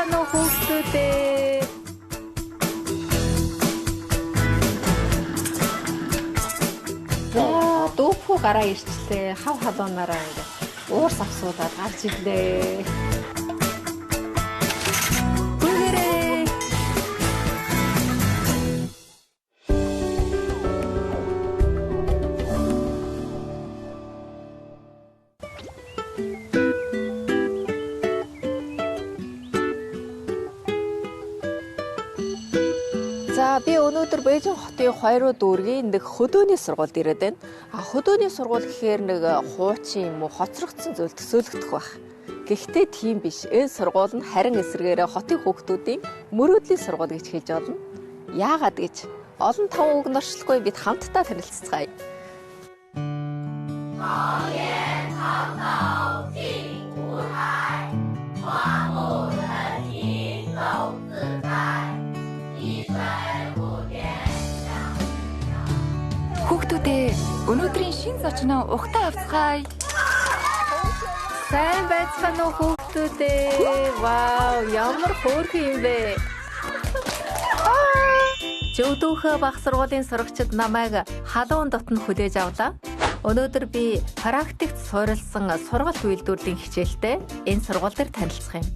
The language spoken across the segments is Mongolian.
байцгаана уу хүүхдүүдээ? Дүүпүү гараа ирчлээ. Хав халуунаараа ингээд уурс авсуудаад гарч ирлээ. За би өнөөдөр Бээжин хотын 2 дүүргийн нэг хөдөөний сургуульд ирээд байна. Хөдөөний сургууль гэхээр нэг хуучин юм уу хоцрогдсон зүйл төсөөлөгдөх байх. Гэхдээ тийм биш. Энэ сургууль нь харин эсрэгээрээ хотын хүүхдүүдийн мөрөөдлийн сургууль гэж хэлж болно. Яагаад гэж олон таван үг норчлохгүй бид хамтдаа танилццгаая. Хүүхдүүдээ өнөөдрийн шинэ зочноо ухтаа авцгаая. Сайн байцгаана уу хүүхдүүдээ? Вау, ямар хөөрхөн юм бэ? Жөвдөнхөө бага сургуулийн сурагчид намайг халуун дотн хүлээж авлаа. Өнөөдөр би практикт суурилсан сургалт үйлдвэрлэлийн хичээлтэй энэ сургууль дээр танилцах юм.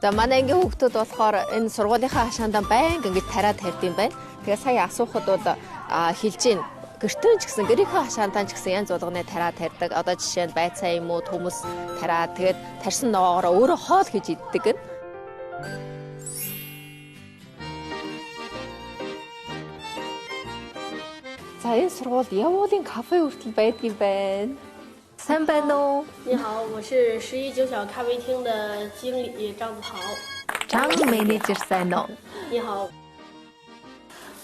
За манай ангийн хүүхдүүд болохоор энэ сургуулийнхаа хашаандаа байнга ингэж тариад тавьд юм байна. Тэгээ сая асуухад бол хэлж гин гэртэн ч гэсэн гэрийнхээ хашаантаа ч гэсэн янз болгоны тариад тавьдаг. Одоо жишээ нь байцаа юм уу төмөс тариад тэгээд тарьсан ногоогоор өөрөө хоол хийж иддэг гэн. За энэ сургуульд явуулын кафе хүртэл байдаг юм байна. 三班哦， 你好，我是11九小咖啡厅的经理张子豪。 张 менежер сайн уу? 你好。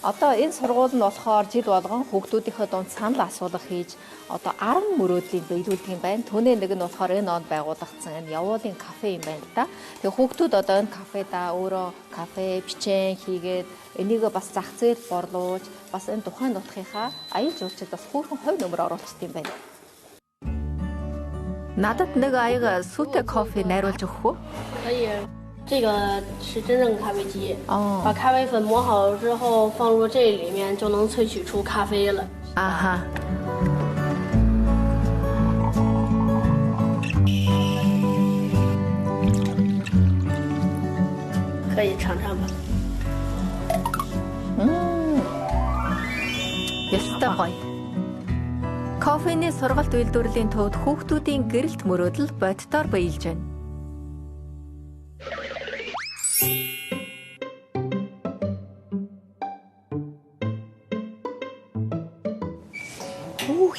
Одоо энэ сургууль нь болохоор жил болгон хүүхдүүдийнхээ дунд санал асуулга хийж одоо 10 мөрөөдлийн биелүүлдэг юм байна. Түүний нэг нь болохоор энэ онд байгуулагдсан энэ явуулын кафе юм байна л да. Тэгээ хүүхдүүд одоо энэ кафеда өөрөө кафе бичэн хийгээд энийг бас зах зээл борлуулж бас энэ тухайн нутгийнхаа аян жуулчид бас хүүхэн хувь нэмэр оруулдаг юм байна. Надад нэг аяга сүтэ кофе найруулж өгөх үү? 可以，这个是真正咖啡机。哦。把咖啡粉磨好了之后放入这里面，就能萃取出咖啡了。啊哈。可以尝尝吧。Ястай гоё. Кофений сургалт үйлдвэрлэлийн төвд хүүхдүүдийн гэрэлт мөрөөдөл боддоор баялж байна.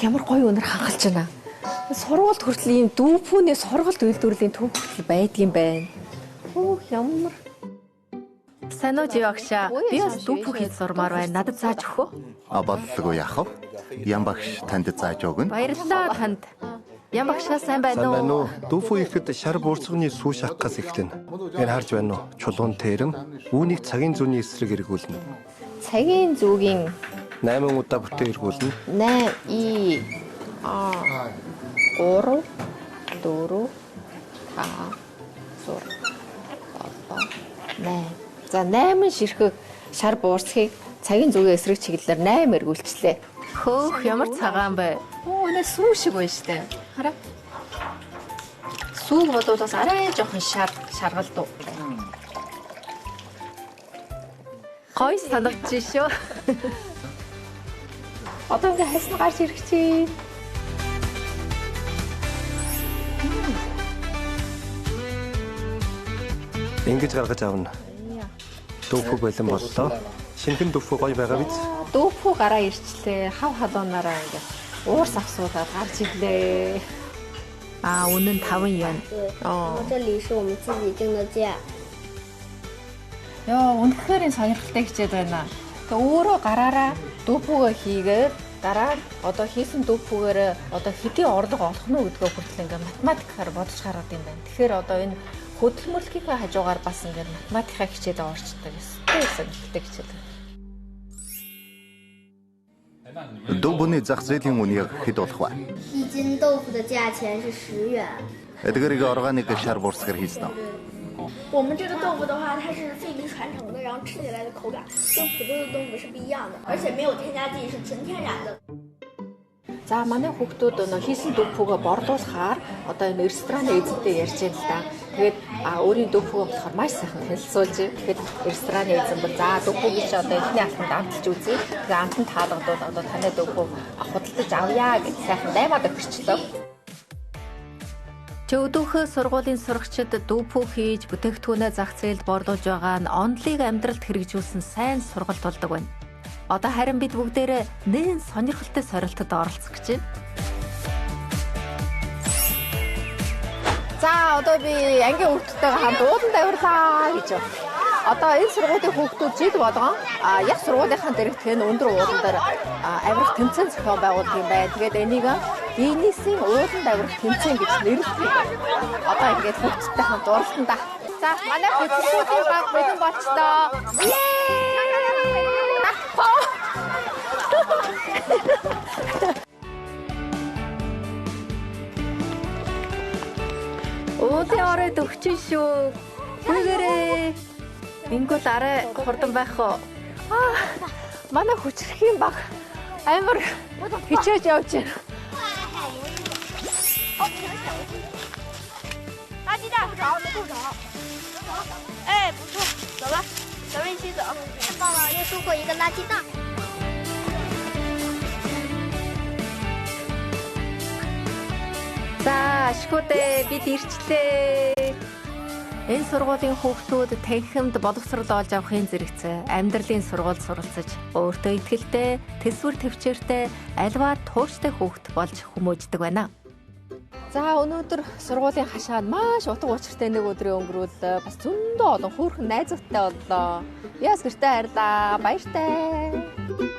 Ямар гоё өнөр хангалж байна. Сургуульд хүртэл ийм дүүпүүний сургалт үйлдвэрлэлийн төв хүртэл байдаг юм байна. Ямар сайн уу жиогша. Би бас дүүпүү хийж сурмаар байна. Надад зааж өгөх үү? Боллого яах вэ? Ям багш танд зааж өгнө. Баярлалаа танд. Ям багшаа сайн байна уу? Дүүфүү ихэд шар буурцганы сүү шахахаас эхлэнэ. Энэ харж байна уу? Чулуун тэрэм үүнийг цагийн зүүнний эсрэг эргүүлнэ. Цагийн зүүгийн 8 удаа бүтэн эргүүлнэ. 8 3 4 5 6 8. За 8 ширхэг шар буурцгийг цагийн зүгийн эсрэг чиглэлээр 8 эргүүлчихлээ. Хөөх ямар цагаан бай. Өнөө сүү шиг байна штэ. Хараа. Сүүг бол бас арай жоохон шаргалдуу. Гой санагдчих шүү. Одоо ингээ хайсан гарч ирэх чи. Ингэж гаргаж авна. Дүүфүү болон боллоо. Шинхэн дүүфүү гоё байгаа биз? Дүүфүү гараа ирчлээ. Хав халуунаараа ингээ уурс авсуудаад гарч ирлээ. Үнэн 5 yuan. 这里是我们自己定的价。 Яа, үнэхээр энэ сонирхолтой хичээд байна. Тэг өөрөө гараараа дүүпүүгээ хийгээд дараа нь одоо хийсэн дүүпүүгээр одоо хэдийн орлого олох нь гэдгээ хүртэл ингээ математикаар бодож гаргад юм байна. Тэгэхээр одоо энэ хөдөлмөрлөгийн хажуугаар бас ингээд математикаа хичээд орчдөг гэсэн хичээл. Дүүбүний зах зээлийн үн яг хэд болох вэ? 一斤豆腐的价钱是10元。 Эдгэрийг органик шар буурсгаар хийсэн үү? 我们这个豆腐的话，它是费力传承的，然后吃起来的口感跟普通的豆腐是不一样的，而且没有添加剂，是纯天然的。 За манай хүүхдүүд нөө хийсэн дүүпүүгээ борлуулахаар одоо энэ рестораны эзэнтэй ярьж байна л да. Тэгээд өөрийн дүүпүүгээ болохоор маш сайхан хэлэлцүүлж. Тэгээд рестораны эзэн бол за дүүпүүгээ чи одоо эхний алтанд амталж үзье. Тэгээд амтанд таалгадвал одоо таны дүүпүү худалдаж авъя гэж сайхан даймаад өгчлөө. Өдөөхөө сургуулийн сурагчид дүүпүү хийж бүтээгдэхүүнээ зах зээлд борлуулж байгаа нь онлыг амьдралд хэрэгжүүлсэн сайн сургалт болдог байна. Одоо харин бид бүгдээрээ нэгэн сонирхолтой сорилтод оролцох гэж байна. За одоо би ангийн хүүхдүүдтэйгээ хамт ууланд авирлаа гэж байна. Одоо энэ сургуулийн хүүхдүүд жил болгон яг сургуулийнхаа дэрэгдэхүүн өндөр уулан дээр авирах тэмцээн зохион байгуулдаг юм байна. Тэгээд энийг Венисийн ууланд авирах тэмцээн гэж нэрлэдэг. Одоо ингээд хүүхдүүдтэй хамт уралдан да. За манай хүүхдүүдийн баг бэлэн болчлоо. Уулын оройд өгчин шүү. Бүгээрээ. Ингүүл арай хурдан байх уу? Манай хүчрхийн баг амар хичээж явж байна. 垃圾袋不着，没够着。哎，不错，走吧，咱们一起走。太棒了，又收获一个垃圾袋。 За ашгуудээ бид ирчлээ. Энэ сургуулийн хүүхдүүд танхимд боловсрол олж авахын зэрэгцээ амьдралын сургууль суралцаж өөртөө итгэлтэй, төсвөр төвчээртэй, альва тууштай хүүхд болж хүмүүждэг байна. За өнөөдөр сургуулийн хашаанд маш утга учиртай нэг өдрийн өнгөрүүл бас зөндөө олон хөөрхөн найзуудтай боллоо. Яс гэртээ хайрлаа. Баяртай.